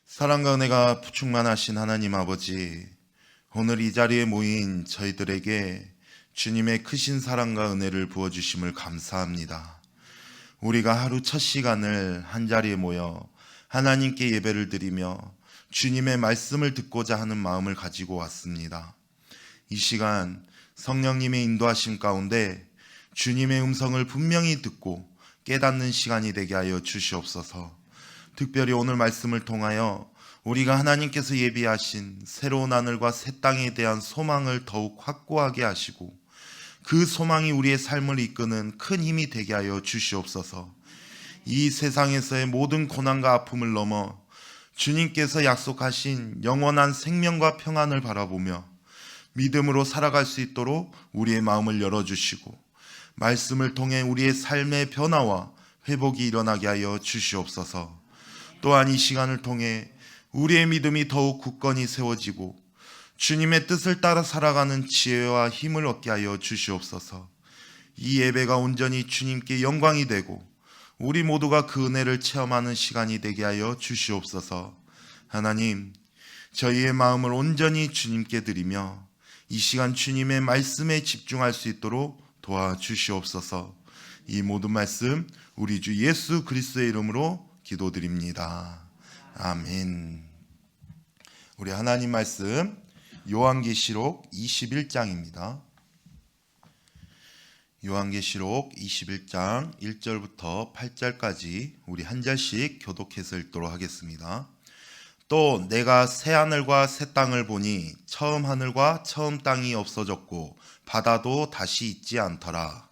사랑과 은혜가 충만하신 하나님 아버지, 오늘 이 자리에 모인 저희들에게 주님의 크신 사랑과 은혜를 부어주심을 감사합니다. 우리가 하루 첫 시간을 한자리에 모여 하나님께 예배를 드리며 주님의 말씀을 듣고자 하는 마음을 가지고 왔습니다. 이 시간 성령님의 인도하심 가운데 주님의 음성을 분명히 듣고 깨닫는 시간이 되게 하여 주시옵소서. 특별히 오늘 말씀을 통하여 우리가 하나님께서 예비하신 새로운 하늘과 새 땅에 대한 소망을 더욱 확고하게 하시고 그 소망이 우리의 삶을 이끄는 큰 힘이 되게 하여 주시옵소서. 이 세상에서의 모든 고난과 아픔을 넘어 주님께서 약속하신 영원한 생명과 평안을 바라보며 믿음으로 살아갈 수 있도록 우리의 마음을 열어주시고 말씀을 통해 우리의 삶의 변화와 회복이 일어나게 하여 주시옵소서. 또한 이 시간을 통해 우리의 믿음이 더욱 굳건히 세워지고 주님의 뜻을 따라 살아가는 지혜와 힘을 얻게 하여 주시옵소서. 이 예배가 온전히 주님께 영광이 되고 우리 모두가 그 은혜를 체험하는 시간이 되게 하여 주시옵소서. 하나님, 저희의 마음을 온전히 주님께 드리며 이 시간 주님의 말씀에 집중할 수 있도록 도와주시옵소서. 이 모든 말씀 우리 주 예수 그리스도의 이름으로 기도드립니다. 아멘. 우리 하나님 말씀 요한계시록 21장입니다. 요한계시록 21장 1절부터 8절까지 우리 한 절씩 교독해서 읽도록 하겠습니다. 또 내가 새 하늘과 새 땅을 보니 처음 하늘과 처음 땅이 없어졌고 바다도 다시 있지 않더라.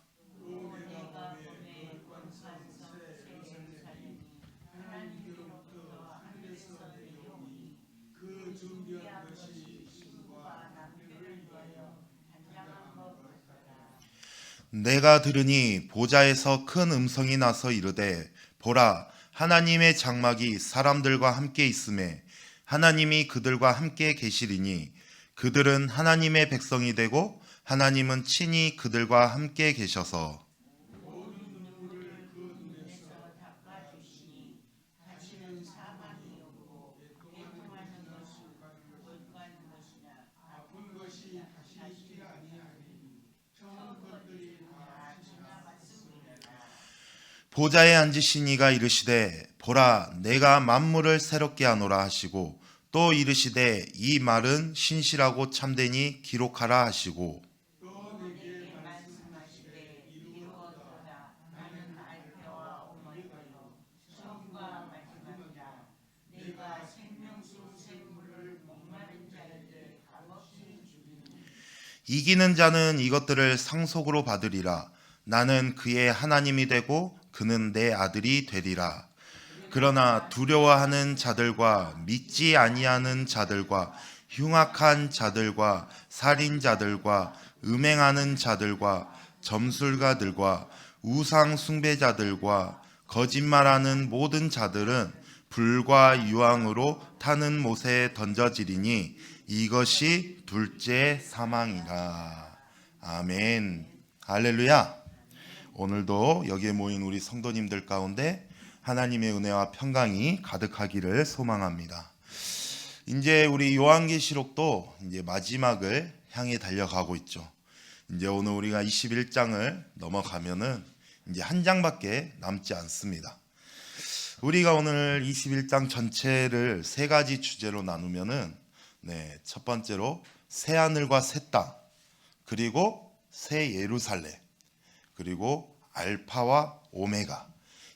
내가 들으니 보좌에서 큰 음성이 나서 이르되 보라, 하나님의 장막이 사람들과 함께 있음에 하나님이 그들과 함께 계시리니 그들은 하나님의 백성이 되고 하나님은 친히 그들과 함께 계셔서 보좌에 앉으신 이가 이르시되 보라, 내가 만물을 새롭게 하노라 하시고 또 이르시되 이 말은 신실하고 참되니 기록하라 하시고 이기는 자는 이것들을 상속으로 받으리라. 나는 그의 하나님이 되고 그는 내 아들이 되리라. 그러나 두려워하는 자들과 믿지 아니하는 자들과 흉악한 자들과 살인자들과 음행하는 자들과 점술가들과 우상 숭배자들과 거짓말하는 모든 자들은 불과 유황으로 타는 못에 던져지리니 이것이 둘째 사망이라. 아멘. 할렐루야. 오늘도 여기에 모인 우리 성도님들 가운데 하나님의 은혜와 평강이 가득하기를 소망합니다. 이제 우리 요한계시록도 이제 마지막을 향해 달려가고 있죠. 이제 오늘 우리가 21장을 넘어가면은 이제 한 장밖에 남지 않습니다. 우리가 오늘 21장 전체를 세 가지 주제로 나누면은 첫 번째로 새 하늘과 새 땅, 그리고 새 예루살렘, 그리고 알파와 오메가,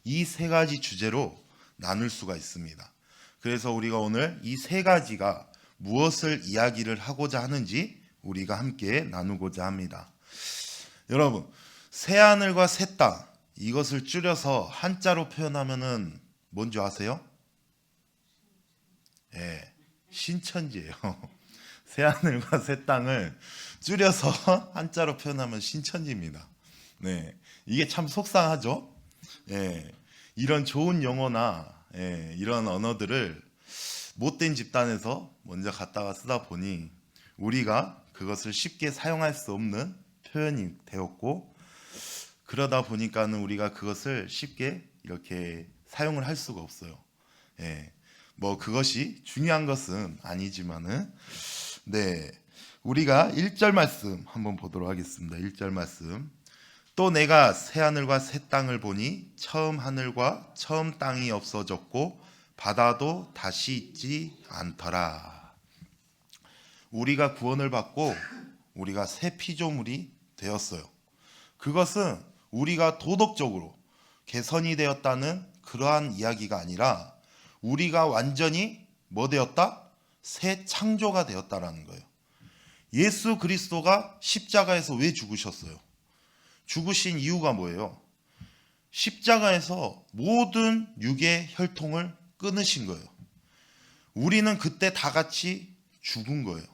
이 세 가지 주제로 나눌 수가 있습니다. 그래서 우리가 오늘 이 세 가지가 무엇을 이야기를 하고자 하는지 우리가 함께 나누고자 합니다. 여러분, 새 하늘과 새 땅, 이것을 줄여서 한자로 표현하면은 뭔지 아세요? 신천지예요. 새 하늘과 새 땅을 줄여서 한자로 표현하면 신천지입니다. 이게 참 속상하죠. 이런 좋은 용어나 이런 언어들을 못된 집단에서 먼저 갖다가 쓰다 보니 우리가 그것을 쉽게 사용할 수 없는 표현이 되었고, 그러다 보니까는 우리가 그것을 쉽게 이렇게 사용을 할 수가 없어요. 뭐 그것이 중요한 것은 아니지만은 우리가 1절 말씀 한번 보도록 하겠습니다. 1절 말씀. 또 내가 새 하늘과 새 땅을 보니 처음 하늘과 처음 땅이 없어졌고 바다도 다시 있지 않더라. 우리가 구원을 받고 우리가 새 피조물이 되었어요. 그것은 우리가 도덕적으로 개선이 되었다는 그러한 이야기가 아니라 우리가 완전히 뭐 되었다? 새 창조가 되었다라는 거예요. 예수 그리스도가 십자가에서 왜 죽으셨어요? 죽으신 이유가 뭐예요? 십자가에서 모든 육의 혈통을 끊으신 거예요. 우리는 그때 다 같이 죽은 거예요.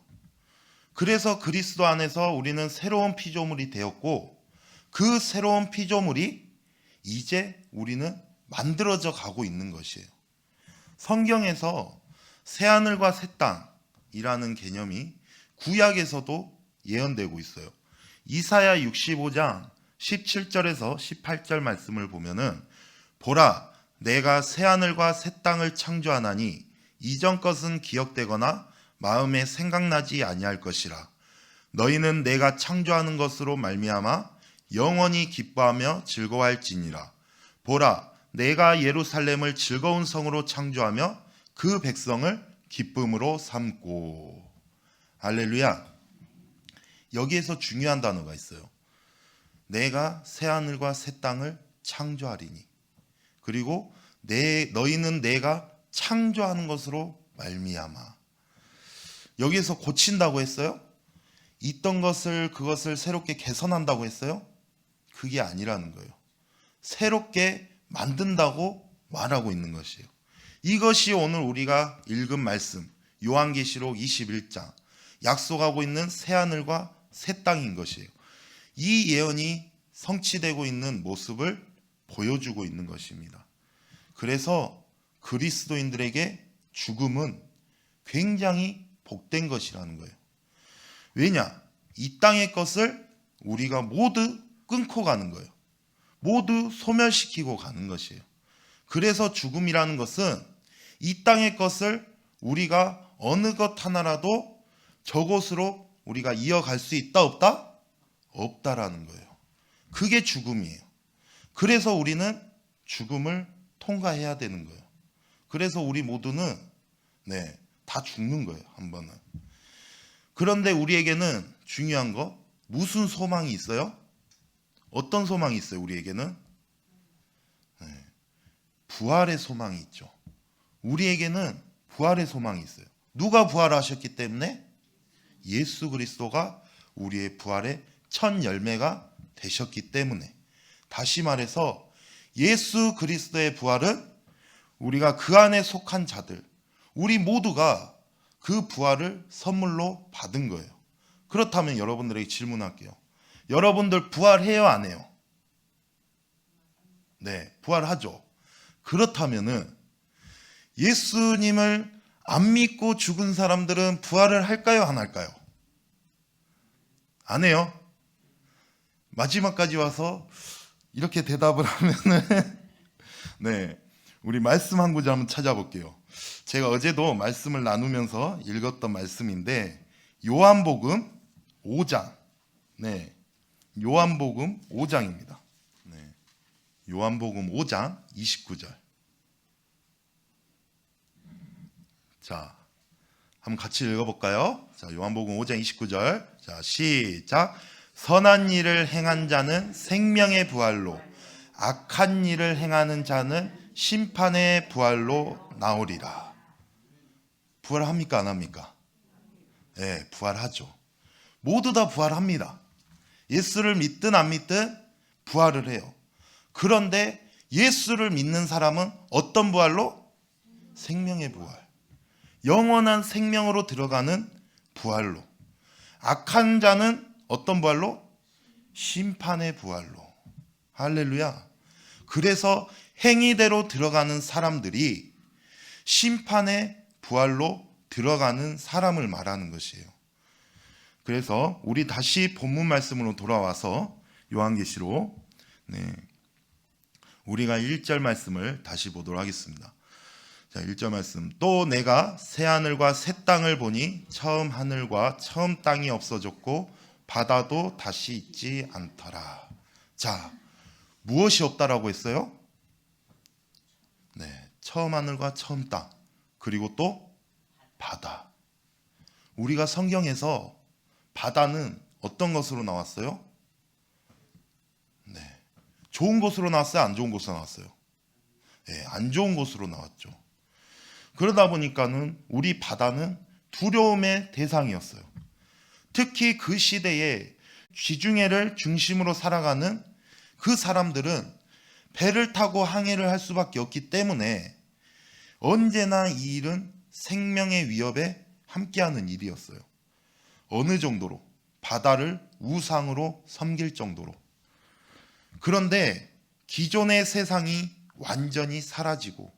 그래서 그리스도 안에서 우리는 새로운 피조물이 되었고 그 새로운 피조물이 이제 우리는 만들어져 가고 있는 것이에요. 성경에서 새하늘과 새 땅이라는 개념이 구약에서도 예언되고 있어요. 이사야 65장 17절에서 18절 말씀을 보면은 보라 내가 새하늘과 새 땅을 창조하나니 이전 것은 기억되거나 마음에 생각나지 아니할 것이라. 너희는 내가 창조하는 것으로 말미암아 영원히 기뻐하며 즐거워할지니라. 보라 내가 예루살렘을 즐거운 성으로 창조하며 그 백성을 기쁨으로 삼고. 할렐루야. 여기에서 중요한 단어가 있어요. 내가 새하늘과 새 땅을 창조하리니. 그리고 너희는 내가 창조하는 것으로 말미암아. 여기에서 고친다고 했어요? 있던 것을 그것을 새롭게 개선한다고 했어요? 그게 아니라는 거예요. 새롭게 만든다고 말하고 있는 것이에요. 이것이 오늘 우리가 읽은 말씀 요한계시록 21장 약속하고 있는 새하늘과 새 땅인 것이에요. 이 예언이 성취되고 있는 모습을 보여주고 있는 것입니다. 그래서 그리스도인들에게 죽음은 굉장히 복된 것이라는 거예요. 왜냐? 이 땅의 것을 우리가 모두 끊고 가는 거예요. 모두 소멸시키고 가는 것이에요. 그래서 죽음이라는 것은 이 땅의 것을 우리가 어느 것 하나라도 저곳으로 우리가 이어갈 수 있다 없다? 없다라는 거예요. 그게 죽음이에요. 그래서 우리는 죽음을 통과해야 되는 거예요. 그래서 우리 모두는 다 죽는 거예요. 한 번은. 그런데 우리에게는 중요한 거 무슨 소망이 있어요? 어떤 소망이 있어요? 우리에게는 부활의 소망이 있죠. 우리에게는 부활의 소망이 있어요. 누가 부활하셨기 때문에? 예수 그리스도가 우리의 부활의 첫 열매가 되셨기 때문에. 다시 말해서 예수 그리스도의 부활은 우리가 그 안에 속한 자들, 우리 모두가 그 부활을 선물로 받은 거예요. 그렇다면 여러분들에게 질문할게요. 여러분들 부활해요, 안 해요? 네, 부활하죠. 그렇다면은 예수님을 안 믿고 죽은 사람들은 부활을 할까요, 안 할까요? 안 해요. 마지막까지 와서 이렇게 대답을 하면은 우리 말씀 한 구절 한번 찾아볼게요. 제가 어제도 말씀을 나누면서 읽었던 말씀인데 요한복음 5장. 요한복음 5장입니다. 요한복음 5장 29절. 자, 한번 같이 읽어볼까요? 자, 요한복음 5장 29절. 자, 시작. 선한 일을 행한 자는 생명의 부활로, 악한 일을 행하는 자는 심판의 부활로 나오리라. 부활합니까, 안 합니까? 네, 부활하죠. 모두 다 부활합니다. 예수를 믿든 안 믿든 부활을 해요. 그런데 예수를 믿는 사람은 어떤 부활로? 생명의 부활. 영원한 생명으로 들어가는 부활로. 악한 자는 어떤 부활로? 심판의 부활로. 할렐루야. 그래서 행위대로 들어가는 사람들이 심판의 부활로 들어가는 사람을 말하는 것이에요. 그래서 우리 다시 본문 말씀으로 돌아와서 요한계시록 우리가 1절 말씀을 다시 보도록 하겠습니다. 자, 1절 말씀. 또 내가 새 하늘과 새 땅을 보니 처음 하늘과 처음 땅이 없어졌고 바다도 다시 있지 않더라. 자, 무엇이 없다라고 했어요? 네, 처음 하늘과 처음 땅, 그리고 또 바다. 우리가 성경에서 바다는 어떤 것으로 나왔어요? 네, 좋은 것으로 나왔어요? 안 좋은 것으로 나왔어요? 네, 안 좋은 것으로 나왔죠. 그러다 보니까는 우리 바다는 두려움의 대상이었어요. 특히 그 시대에 지중해를 중심으로 살아가는 그 사람들은 배를 타고 항해를 할 수밖에 없기 때문에 언제나 이 일은 생명의 위협에 함께하는 일이었어요. 어느 정도로? 바다를 우상으로 섬길 정도로. 그런데 기존의 세상이 완전히 사라지고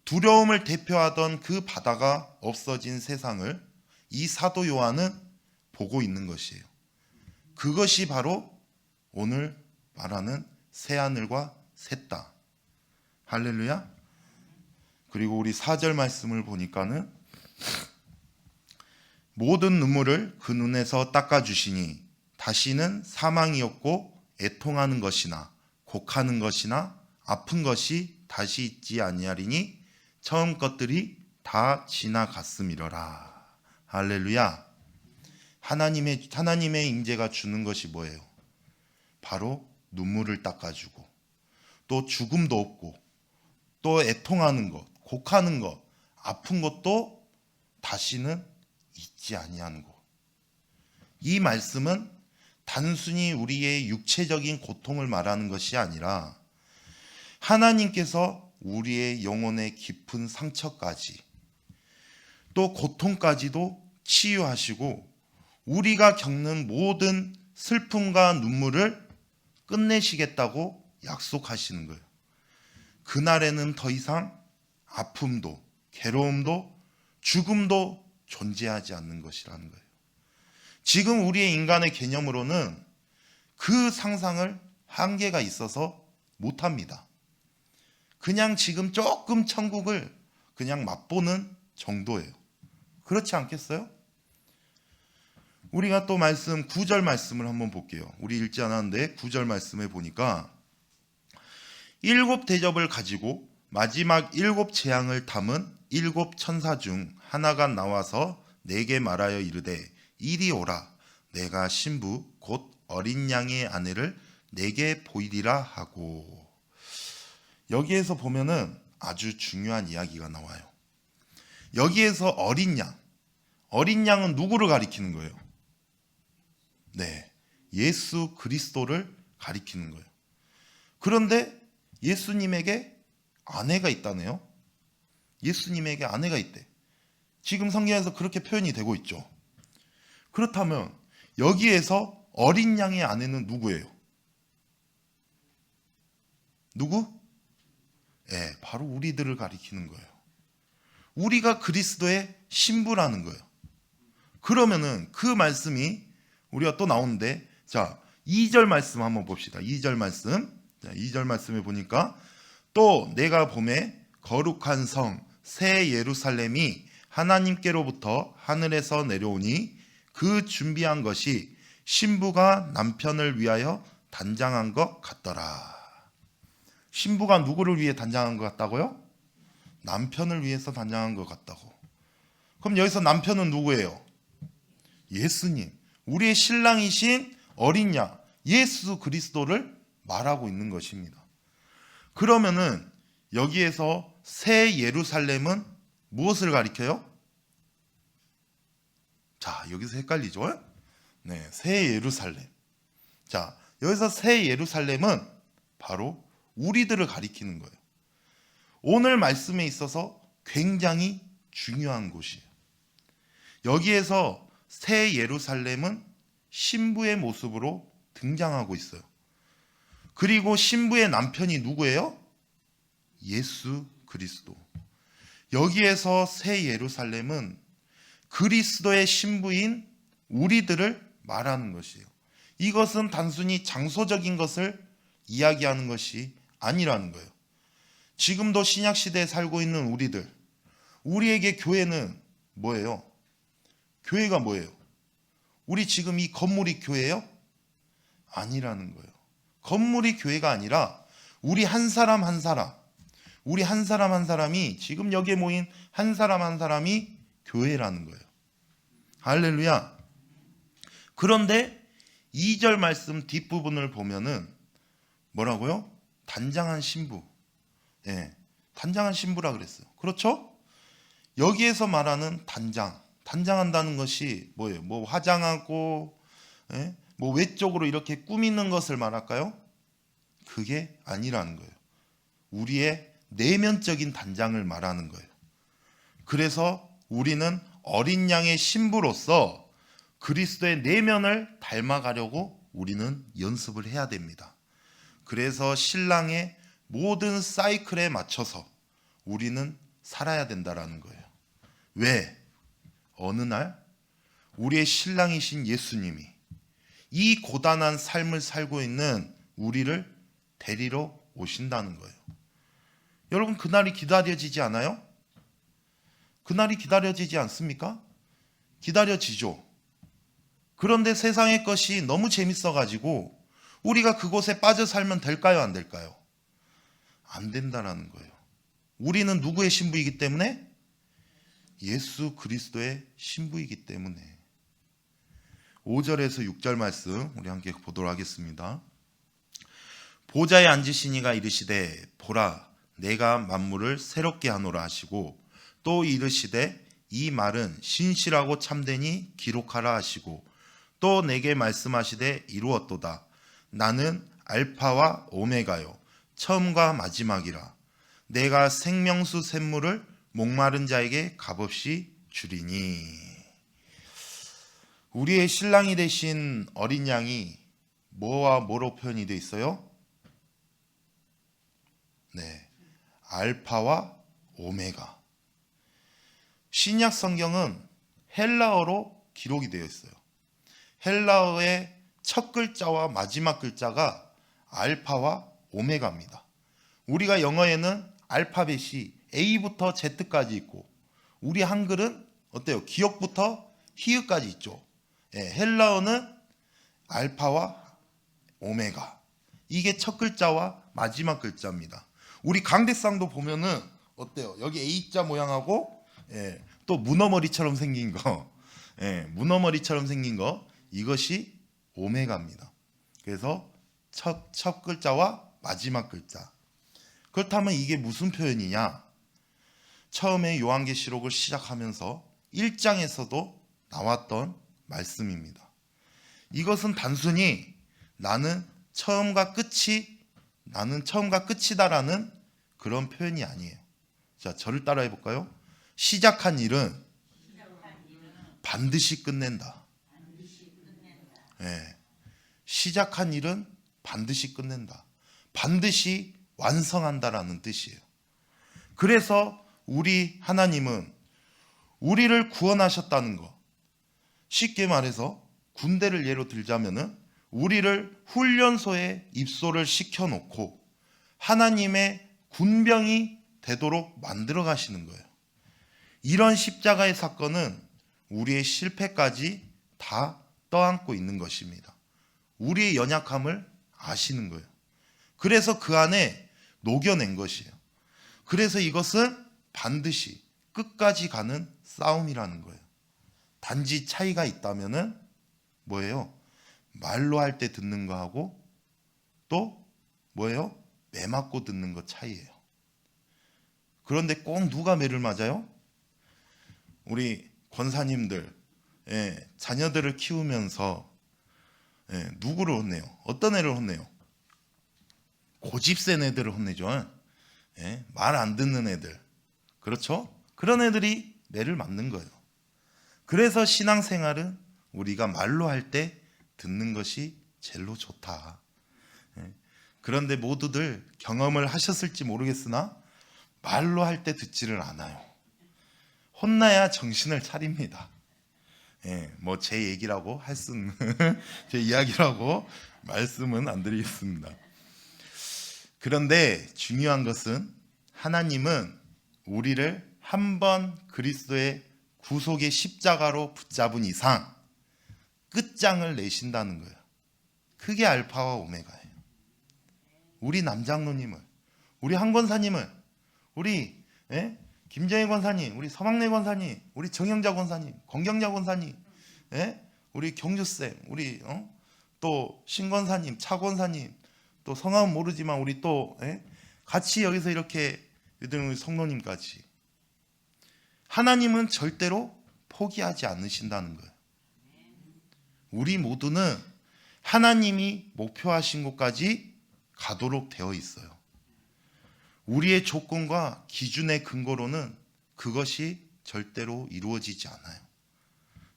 두려움을 대표하던 그 바다가 없어진 세상을 이 사도 요한은 보고 있는 것이에요. 그것이 바로 오늘 말하는 새하늘과 새 땅. 할렐루야. 그리고 우리 4절 말씀을 보니까는 모든 눈물을 그 눈에서 닦아주시니 다시는 사망이 없고 애통하는 것이나 곡하는 것이나 아픈 것이 다시 있지 아니하리니 처음 것들이 다 지나갔음이러라. 할렐루야. 하나님의 임재가 주는 것이 뭐예요? 바로 눈물을 닦아주고 또 죽음도 없고 또 애통하는 것, 곡하는 것, 아픈 것도 다시는 있지 아니하는 것. 이 말씀은 단순히 우리의 육체적인 고통을 말하는 것이 아니라 하나님께서 우리의 영혼의 깊은 상처까지 또 고통까지도 치유하시고 우리가 겪는 모든 슬픔과 눈물을 끝내시겠다고 약속하시는 거예요. 그날에는 더 이상 아픔도 괴로움도 죽음도 존재하지 않는 것이라는 거예요. 지금 우리의 인간의 개념으로는 그 상상을 한계가 있어서 못합니다. 그냥 지금 조금 천국을 그냥 맛보는 정도예요. 그렇지 않겠어요? 우리가 또 말씀 9절 말씀을 한번 볼게요. 우리 읽지 않았는데 9절 말씀에 보니까 7 대접을 가지고 마지막 7 재앙을 담은 7 천사 중 하나가 나와서 내게 말하여 이르되 이리 오라. 내가 신부 곧 어린 양의 아내를 내게 보이리라 하고. 여기에서 보면은 아주 중요한 이야기가 나와요. 여기에서 어린 양은 누구를 가리키는 거예요? 네, 예수 그리스도를 가리키는 거예요. 그런데 예수님에게 아내가 있다네요. 예수님에게 아내가 있대. 지금 성경에서 그렇게 표현이 되고 있죠. 그렇다면 여기에서 어린 양의 아내는 누구예요? 누구? 네, 바로 우리들을 가리키는 거예요. 우리가 그리스도의 신부라는 거예요. 그러면은 그 말씀이 우리가 또 나오는데, 자, 2절 말씀 한번 봅시다. 2절 말씀. 자, 2절 말씀에 보니까 또 내가 보매 거룩한 성 새 예루살렘이 하나님께로부터 하늘에서 내려오니 그 준비한 것이 신부가 남편을 위하여 단장한 것 같더라. 신부가 누구를 위해 단장한 것 같다고요? 남편을 위해서 단장한 것 같다고. 그럼 여기서 남편은 누구예요? 예수님, 우리의 신랑이신 어린 양 예수 그리스도를 말하고 있는 것입니다. 그러면은 여기에서 새 예루살렘은 무엇을 가리켜요? 자, 여기서 헷갈리죠? 네, 새 예루살렘. 자, 여기서 새 예루살렘은 바로 우리들을 가리키는 거예요. 오늘 말씀에 있어서 굉장히 중요한 곳이에요. 여기에서 새 예루살렘은 신부의 모습으로 등장하고 있어요. 그리고 신부의 남편이 누구예요? 예수 그리스도. 여기에서 새 예루살렘은 그리스도의 신부인 우리들을 말하는 것이에요. 이것은 단순히 장소적인 것을 이야기하는 것이 아니라는 거예요. 지금도 신약 시대에 살고 있는 우리에게 교회는 뭐예요? 교회가 뭐예요? 우리 지금 이 건물이 교회예요? 아니라는 거예요. 건물이 교회가 아니라 우리 한 사람 한 사람, 우리 한 사람 한 사람이, 지금 여기에 모인 한 사람 한 사람이 교회라는 거예요. 할렐루야. 그런데 2절 말씀 뒷부분을 보면은 뭐라고요? 단장한 신부. 예, 단장한 신부라 그랬어요. 그렇죠? 여기에서 말하는 단장한다는 것이 뭐예요? 뭐 화장하고, 예? 뭐 외적으로 이렇게 꾸미는 것을 말할까요? 그게 아니라는 거예요. 우리의 내면적인 단장을 말하는 거예요. 그래서 우리는 어린 양의 신부로서 그리스도의 내면을 닮아가려고 우리는 연습을 해야 됩니다. 그래서 신랑의 모든 사이클에 맞춰서 우리는 살아야 된다라는 거예요. 왜? 어느 날 우리의 신랑이신 예수님이 이 고단한 삶을 살고 있는 우리를 데리러 오신다는 거예요. 여러분, 그날이 기다려지지 않아요? 그날이 기다려지지 않습니까? 기다려지죠. 그런데 세상의 것이 너무 재밌어가지고 우리가 그곳에 빠져 살면 될까요? 안 될까요? 안 된다라는 거예요. 우리는 누구의 신부이기 때문에? 예수 그리스도의 신부이기 때문에. 5절에서 6절 말씀 우리 함께 보도록 하겠습니다. 보좌에 앉으신 이가 이르시되 보라 내가 만물을 새롭게 하노라 하시고 또 이르시되 이 말은 신실하고 참되니 기록하라 하시고 또 내게 말씀하시되 이루었도다. 나는 알파와 오메가요 처음과 마지막이라. 내가 생명수 샘물을 목마른 자에게 값없이 주리니. 우리의 신랑이 되신 어린 양이 뭐와 뭐로 표현이 되어 있어요? 네, 알파와 오메가. 신약 성경은 헬라어로 기록이 되어 있어요. 헬라어의 첫 글자와 마지막 글자가 알파와 오메가입니다. 우리가 영어에는 알파벳이 A부터 Z까지 있고 우리 한글은 어때요? 기역부터 히읗까지 있죠. 헬라어는 알파와 오메가. 이게 첫 글자와 마지막 글자입니다. 우리 강대상도 보면은 어때요? 여기 A자 모양하고 또 문어머리처럼 생긴 거, 문어머리처럼 생긴 거, 이것이 오메가입니다. 그래서 첫 글자와 마지막 글자. 그렇다면 이게 무슨 표현이냐? 처음에 요한계시록을 시작하면서 1장에서도 나왔던 말씀입니다. 이것은 단순히 나는 처음과 끝이다라는 그런 표현이 아니에요. 자, 저를 따라해 볼까요? 시작한 일은 반드시 끝낸다. 시작한 일은 반드시 끝낸다. 반드시 완성한다라는 뜻이에요. 그래서 우리 하나님은 우리를 구원하셨다는 것, 쉽게 말해서 군대를 예로 들자면은 우리를 훈련소에 입소를 시켜놓고 하나님의 군병이 되도록 만들어 가시는 거예요. 이런 십자가의 사건은 우리의 실패까지 다 떠안고 있는 것입니다. 우리의 연약함을 아시는 거예요. 그래서 그 안에 녹여낸 것이에요. 그래서 이것은 반드시 끝까지 가는 싸움이라는 거예요. 단지 차이가 있다면은 뭐예요? 말로 할 때 듣는 거하고 또 뭐예요? 매 맞고 듣는 거 차이예요. 그런데 꼭 누가 매를 맞아요? 우리 권사님들, 자녀들을 키우면서 누구를 혼내요? 어떤 애를 혼내요? 고집센 애들을 혼내죠. 말 안 듣는 애들. 그렇죠? 그런 애들이 매를 맞는 거예요. 그래서 신앙생활은 우리가 말로 할 때 듣는 것이 제일로 좋다. 그런데 모두들 경험을 하셨을지 모르겠으나 말로 할 때 듣지를 않아요. 혼나야 정신을 차립니다. 뭐 제 얘기라고 할 수는 제 이야기라고 말씀은 안 드리겠습니다. 그런데 중요한 것은 하나님은 우리를 한번 그리스도의 구속의 십자가로 붙잡은 이상 끝장을 내신다는 거예요. 그게 알파와 오메가예요. 우리 남장로님을, 우리 한 권사님을, 우리 김정희 권사님, 우리 서막래 권사님, 우리 정영자 권사님, 권경자 권사님, 우리 경주쌤, 우리 또 신권사님, 차권사님, 또 성함은 모르지만 우리 또 같이 여기서 이렇게 우리 성도님까지 하나님은 절대로 포기하지 않으신다는 거예요. 우리 모두는 하나님이 목표하신 곳까지 가도록 되어 있어요. 우리의 조건과 기준의 근거로는 그것이 절대로 이루어지지 않아요.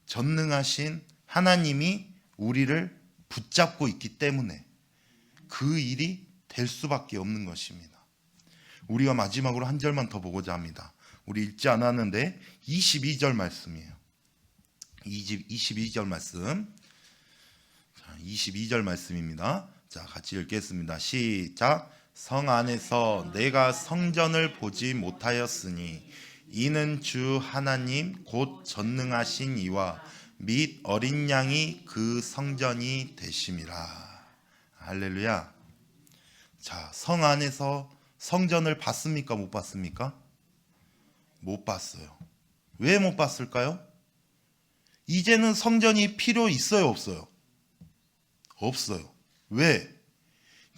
전능하신 하나님이 우리를 붙잡고 있기 때문에 그 일이 될 수밖에 없는 것입니다. 우리가 마지막으로 한 절만 더 보고자 합니다. 우리 읽지 않았는데 22절 말씀이에요. 22절 말씀. 22절 말씀입니다. 자, 같이 읽겠습니다. 시작. 성 안에서 내가 성전을 보지 못하였으니 이는 주 하나님 곧 전능하신 이와 및 어린 양이 그 성전이 되심이라. 할렐루야. 자, 성 안에서 성전을 봤습니까? 못 봤습니까? 못 봤어요. 왜 못 봤을까요? 이제는 성전이 필요 있어요, 없어요? 없어요. 왜?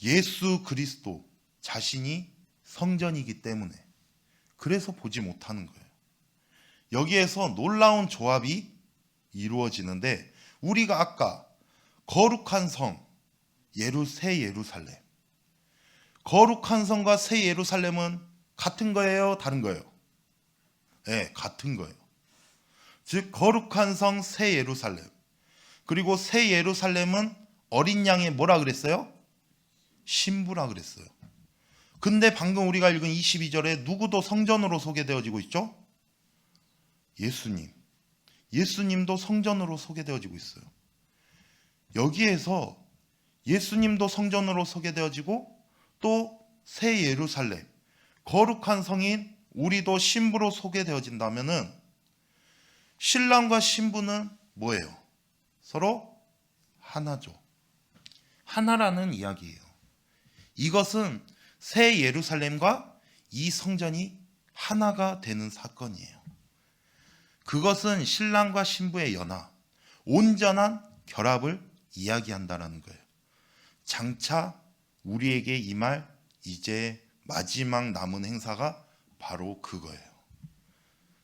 예수 그리스도 자신이 성전이기 때문에. 그래서 보지 못하는 거예요. 여기에서 놀라운 조합이 이루어지는데, 우리가 아까 거룩한 성, 새 예루살렘, 거룩한 성과 새 예루살렘은 같은 거예요? 다른 거예요? 네, 같은 거예요. 즉 거룩한 성 새 예루살렘, 그리고 새 예루살렘은 어린 양의 뭐라 그랬어요? 신부라 그랬어요. 근데 방금 우리가 읽은 22절에 누구도 성전으로 소개되어지고 있죠? 예수님. 예수님도 성전으로 소개되어지고 있어요. 여기에서 예수님도 성전으로 소개되어지고 또 새 예루살렘, 거룩한 성인 우리도 신부로 소개되어진다면은 신랑과 신부는 뭐예요? 서로 하나죠. 하나라는 이야기예요. 이것은 새 예루살렘과 이 성전이 하나가 되는 사건이에요. 그것은 신랑과 신부의 연합, 온전한 결합을 이야기한다는 거예요. 장차 우리에게 임할 이제 마지막 남은 행사가 바로 그거예요.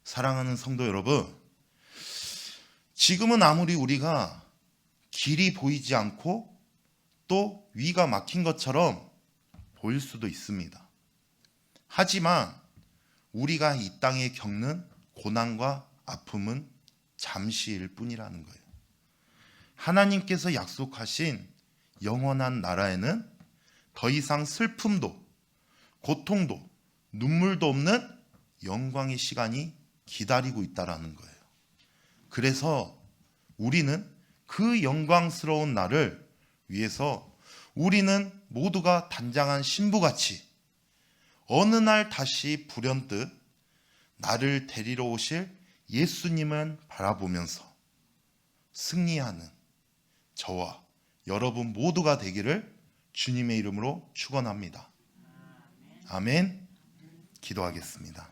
사랑하는 성도 여러분, 지금은 아무리 우리가 길이 보이지 않고 또 위가 막힌 것처럼 보일 수도 있습니다. 하지만 우리가 이 땅에 겪는 고난과 아픔은 잠시일 뿐이라는 거예요. 하나님께서 약속하신 영원한 나라에는 더 이상 슬픔도 고통도 눈물도 없는 영광의 시간이 기다리고 있다라는 거예요. 그래서 우리는 그 영광스러운 날을 위해서 우리는 모두가 단장한 신부같이 어느 날 다시 불현듯 나를 데리러 오실 예수님을 바라보면서 승리하는 저와 여러분 모두가 되기를 주님의 이름으로 축원합니다. 아멘. 기도하겠습니다.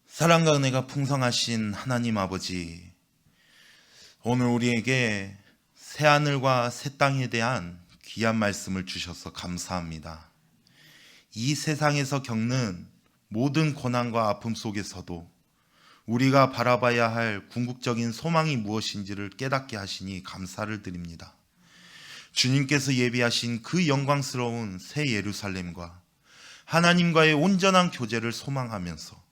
사랑과 은혜가 풍성하신 하나님 아버지, 오늘 우리에게 새하늘과 새 땅에 대한 귀한 말씀을 주셔서 감사합니다. 이 세상에서 겪는 모든 고난과 아픔 속에서도 우리가 바라봐야 할 궁극적인 소망이 무엇인지를 깨닫게 하시니 감사를 드립니다. 주님께서 예비하신 그 영광스러운 새 예루살렘과 하나님과의 온전한 교제를 소망하면서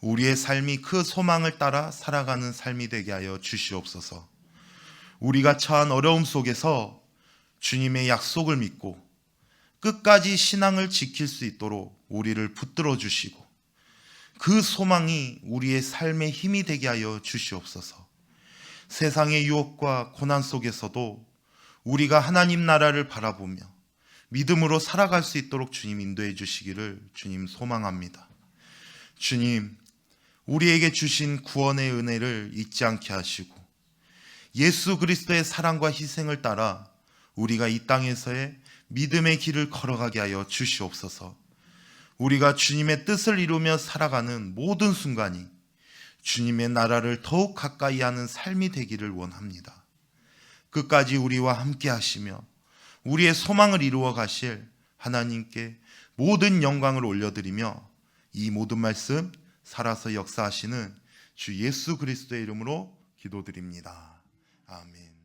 우리의 삶이 그 소망을 따라 살아가는 삶이 되게 하여 주시옵소서. 우리가 처한 어려움 속에서 주님의 약속을 믿고 끝까지 신앙을 지킬 수 있도록 우리를 붙들어 주시고 그 소망이 우리의 삶의 힘이 되게 하여 주시옵소서. 세상의 유혹과 고난 속에서도 우리가 하나님 나라를 바라보며 믿음으로 살아갈 수 있도록 주님 인도해 주시기를 주님 소망합니다. 주님, 우리에게 주신 구원의 은혜를 잊지 않게 하시고 예수 그리스도의 사랑과 희생을 따라 우리가 이 땅에서의 믿음의 길을 걸어가게 하여 주시옵소서. 우리가 주님의 뜻을 이루며 살아가는 모든 순간이 주님의 나라를 더욱 가까이 하는 삶이 되기를 원합니다. 끝까지 우리와 함께 하시며 우리의 소망을 이루어 가실 하나님께 모든 영광을 올려드리며 이 모든 말씀 살아서 역사하시는 주 예수 그리스도의 이름으로 기도드립니다. 아멘.